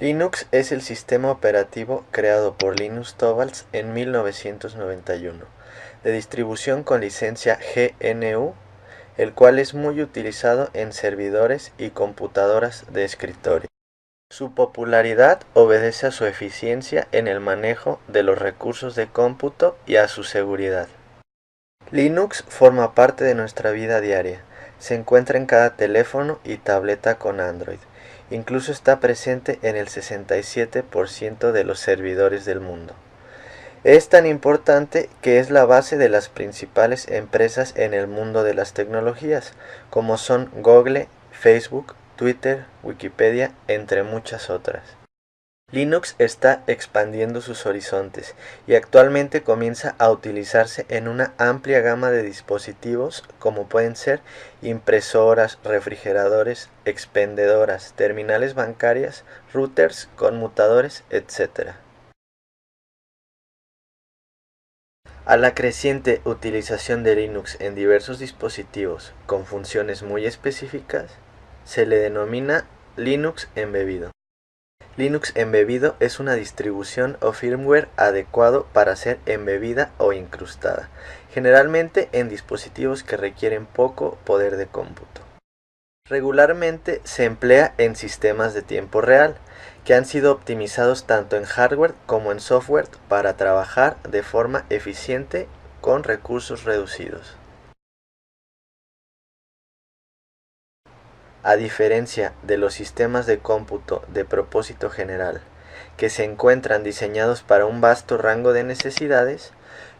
Linux es el sistema operativo creado por Linus Torvalds en 1991, de distribución con licencia GNU, el cual es muy utilizado en servidores y computadoras de escritorio. Su popularidad obedece a su eficiencia en el manejo de los recursos de cómputo y a su seguridad. Linux forma parte de nuestra vida diaria. Se encuentra en cada teléfono y tableta con Android. Incluso está presente en el 67% de los servidores del mundo. Es tan importante que es la base de las principales empresas en el mundo de las tecnologías, como son Google, Facebook, Twitter, Wikipedia, entre muchas otras. Linux está expandiendo sus horizontes y actualmente comienza a utilizarse en una amplia gama de dispositivos como pueden ser impresoras, refrigeradores, expendedoras, terminales bancarias, routers, conmutadores, etc. A la creciente utilización de Linux en diversos dispositivos con funciones muy específicas, se le denomina Linux embebido. Linux embebido es una distribución o firmware adecuado para ser embebida o incrustada, generalmente en dispositivos que requieren poco poder de cómputo. Regularmente se emplea en sistemas de tiempo real, que han sido optimizados tanto en hardware como en software para trabajar de forma eficiente con recursos reducidos. A diferencia de los sistemas de cómputo de propósito general, que se encuentran diseñados para un vasto rango de necesidades,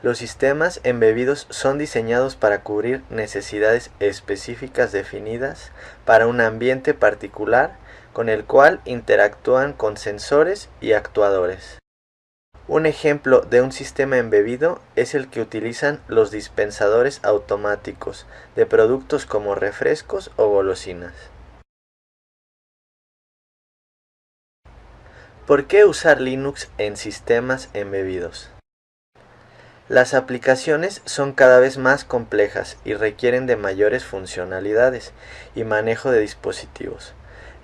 los sistemas embebidos son diseñados para cubrir necesidades específicas definidas para un ambiente particular con el cual interactúan con sensores y actuadores. Un ejemplo de un sistema embebido es el que utilizan los dispensadores automáticos de productos como refrescos o golosinas. ¿Por qué usar Linux en sistemas embebidos? Las aplicaciones son cada vez más complejas y requieren de mayores funcionalidades y manejo de dispositivos.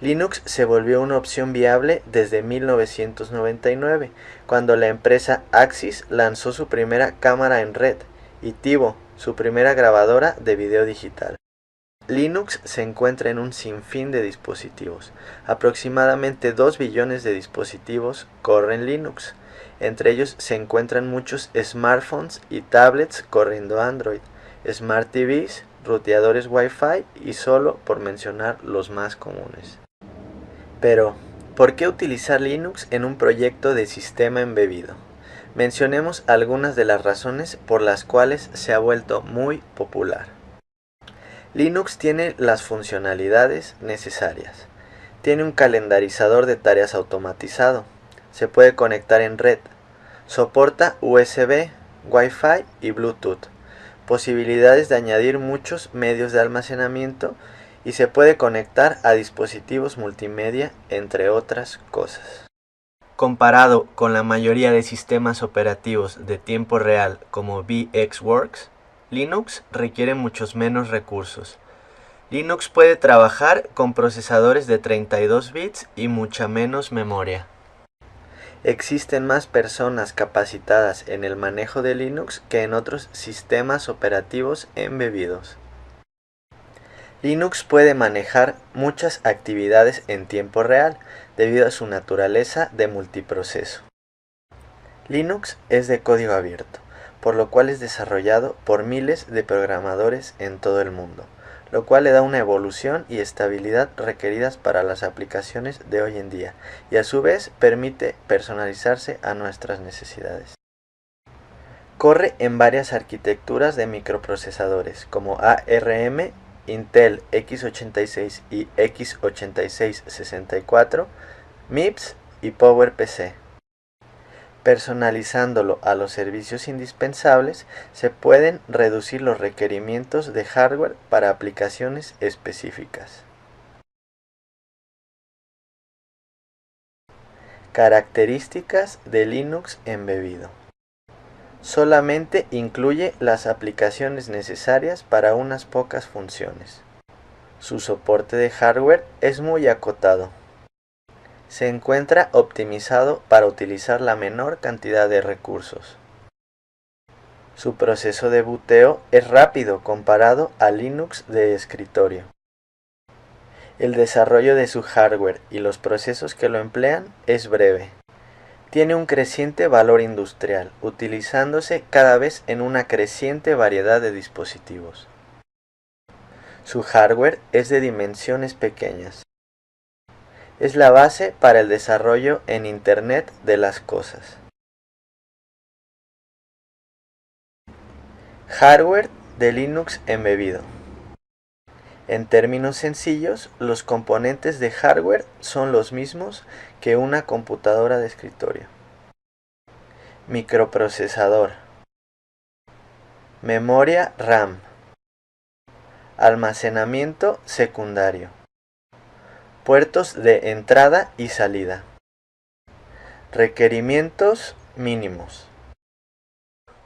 Linux se volvió una opción viable desde 1999, cuando la empresa Axis lanzó su primera cámara en red y TiVo, su primera grabadora de video digital. Linux se encuentra en un sinfín de dispositivos. Aproximadamente 2 billones de dispositivos corren Linux. Entre ellos se encuentran muchos smartphones y tablets corriendo Android, Smart TVs, ruteadores Wi-Fi y solo por mencionar los más comunes. Pero, ¿por qué utilizar Linux en un proyecto de sistema embebido? Mencionemos algunas de las razones por las cuales se ha vuelto muy popular. Linux tiene las funcionalidades necesarias. Tiene un calendarizador de tareas automatizado. Se puede conectar en red. Soporta USB, Wi-Fi y Bluetooth. Posibilidades de añadir muchos medios de almacenamiento y se puede conectar a dispositivos multimedia, entre otras cosas. Comparado con la mayoría de sistemas operativos de tiempo real como VxWorks, Linux requiere muchos menos recursos. Linux puede trabajar con procesadores de 32 bits y mucha menos memoria. Existen más personas capacitadas en el manejo de Linux que en otros sistemas operativos embebidos. Linux puede manejar muchas actividades en tiempo real debido a su naturaleza de multiproceso. Linux es de código abierto, por lo cual es desarrollado por miles de programadores en todo el mundo, lo cual le da una evolución y estabilidad requeridas para las aplicaciones de hoy en día, y a su vez permite personalizarse a nuestras necesidades. Corre en varias arquitecturas de microprocesadores como ARM, Intel x86 y x86-64, MIPS y PowerPC. Personalizándolo a los servicios indispensables, se pueden reducir los requerimientos de hardware para aplicaciones específicas. Características de Linux embebido. Solamente incluye las aplicaciones necesarias para unas pocas funciones. Su soporte de hardware es muy acotado. Se encuentra optimizado para utilizar la menor cantidad de recursos. Su proceso de buteo es rápido comparado a Linux de escritorio. El desarrollo de su hardware y los procesos que lo emplean es breve. Tiene un creciente valor industrial, utilizándose cada vez en una creciente variedad de dispositivos. Su hardware es de dimensiones pequeñas. Es la base para el desarrollo en Internet de las cosas. Hardware de Linux embebido. En términos sencillos, los componentes de hardware son los mismos que una computadora de escritorio. Microprocesador. Memoria RAM. Almacenamiento secundario. Puertos de entrada y salida. Requerimientos mínimos.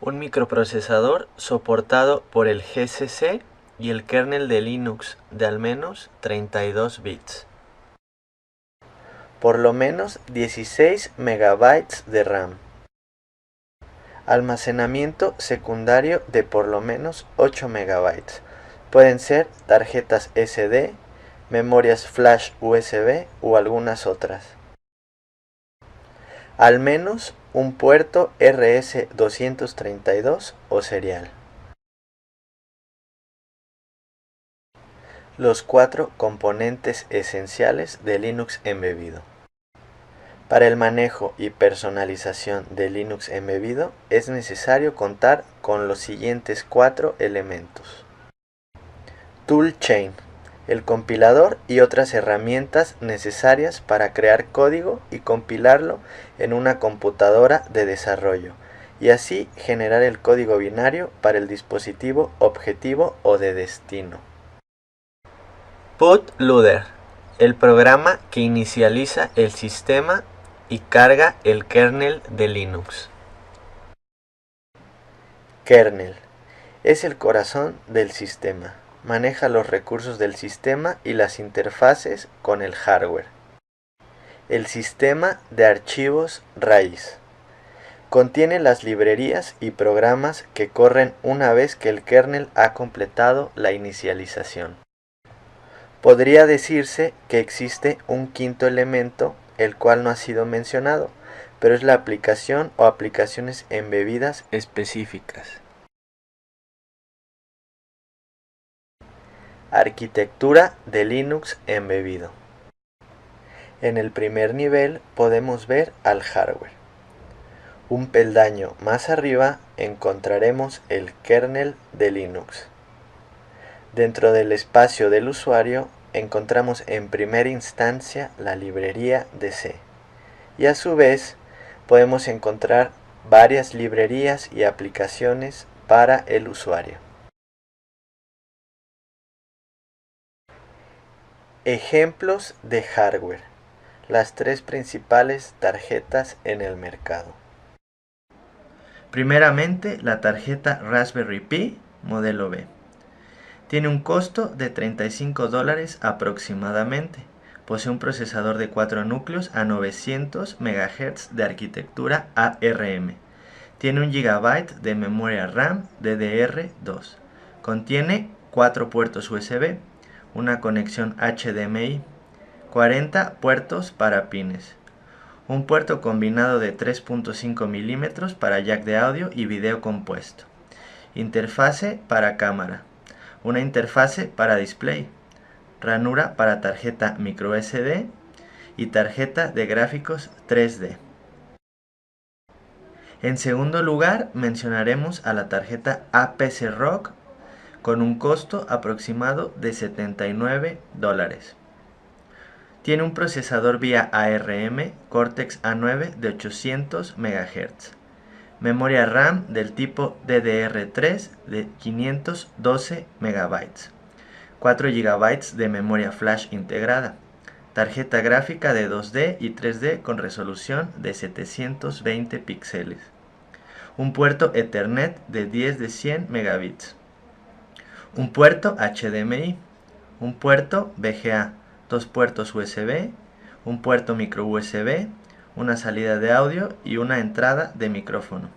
Un microprocesador soportado por el GCC y el kernel de Linux de al menos 32 bits. Por lo menos 16 MB de RAM. Almacenamiento secundario de por lo menos 8 MB. Pueden ser tarjetas SD, memorias flash USB o algunas otras. Al menos un puerto RS-232 o serial. Los 4 componentes esenciales de Linux embebido. Para el manejo y personalización de Linux embebido es necesario contar con los siguientes 4 elementos. Toolchain, el compilador y otras herramientas necesarias para crear código y compilarlo en una computadora de desarrollo, y así generar el código binario para el dispositivo objetivo o de destino. Bootloader, el programa que inicializa el sistema y carga el kernel de Linux. Kernel, es el corazón del sistema. Maneja los recursos del sistema y las interfaces con el hardware. El sistema de archivos raíz. Contiene las librerías y programas que corren una vez que el kernel ha completado la inicialización. Podría decirse que existe un quinto elemento, el cual no ha sido mencionado, pero es la aplicación o aplicaciones embebidas específicas. Arquitectura de Linux embebido. En el primer nivel podemos ver al hardware. Un peldaño más arriba encontraremos el kernel de Linux. Dentro del espacio del usuario encontramos en primera instancia la librería de C, y a su vez podemos encontrar varias librerías y aplicaciones para el usuario. Ejemplos de hardware. Las 3 principales tarjetas en el mercado. Primeramente, la tarjeta Raspberry Pi modelo B. Tiene un costo de $35 aproximadamente. Posee un procesador de 4 núcleos a 900 MHz de arquitectura ARM. Tiene 1 GB de memoria RAM DDR2. Contiene 4 puertos USB, una conexión HDMI, 40 puertos para pines, un puerto combinado de 3.5 mm para jack de audio y video compuesto, interfase para cámara, una interfase para display, ranura para tarjeta microSD y tarjeta de gráficos 3D. En segundo lugar, mencionaremos a la tarjeta APC Rock con un costo aproximado de $79. Tiene un procesador vía ARM Cortex A9 de 800 MHz, memoria RAM del tipo DDR3 de 512 MB, 4 GB de memoria flash integrada, tarjeta gráfica de 2D y 3D con resolución de 720 píxeles, un puerto Ethernet de 10 de 100 megabits, un puerto HDMI, un puerto VGA, 2 puertos USB, un puerto micro USB, una salida de audio y una entrada de micrófono,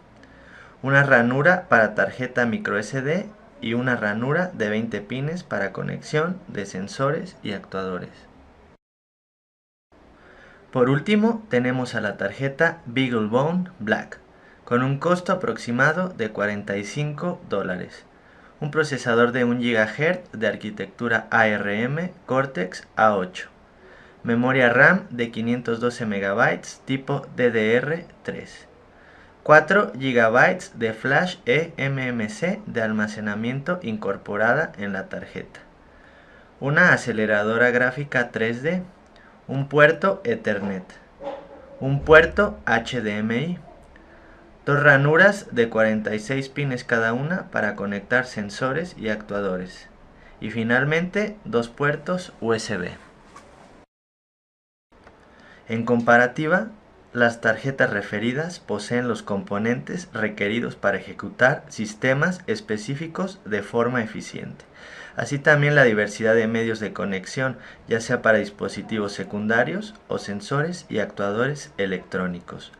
una ranura para tarjeta micro SD y una ranura de 20 pines para conexión de sensores y actuadores. Por último, tenemos a la tarjeta BeagleBone Black, con un costo aproximado de $45, un procesador de 1 GHz de arquitectura ARM Cortex A8, memoria RAM de 512 MB tipo DDR3, 4 GB de flash eMMC de almacenamiento incorporada en la tarjeta, una aceleradora gráfica 3D, un puerto Ethernet, un puerto HDMI, dos ranuras de 46 pines cada una para conectar sensores y actuadores, y finalmente dos puertos USB. En comparativa, las tarjetas referidas poseen los componentes requeridos para ejecutar sistemas específicos de forma eficiente, así también la diversidad de medios de conexión, ya sea para dispositivos secundarios o sensores y actuadores electrónicos.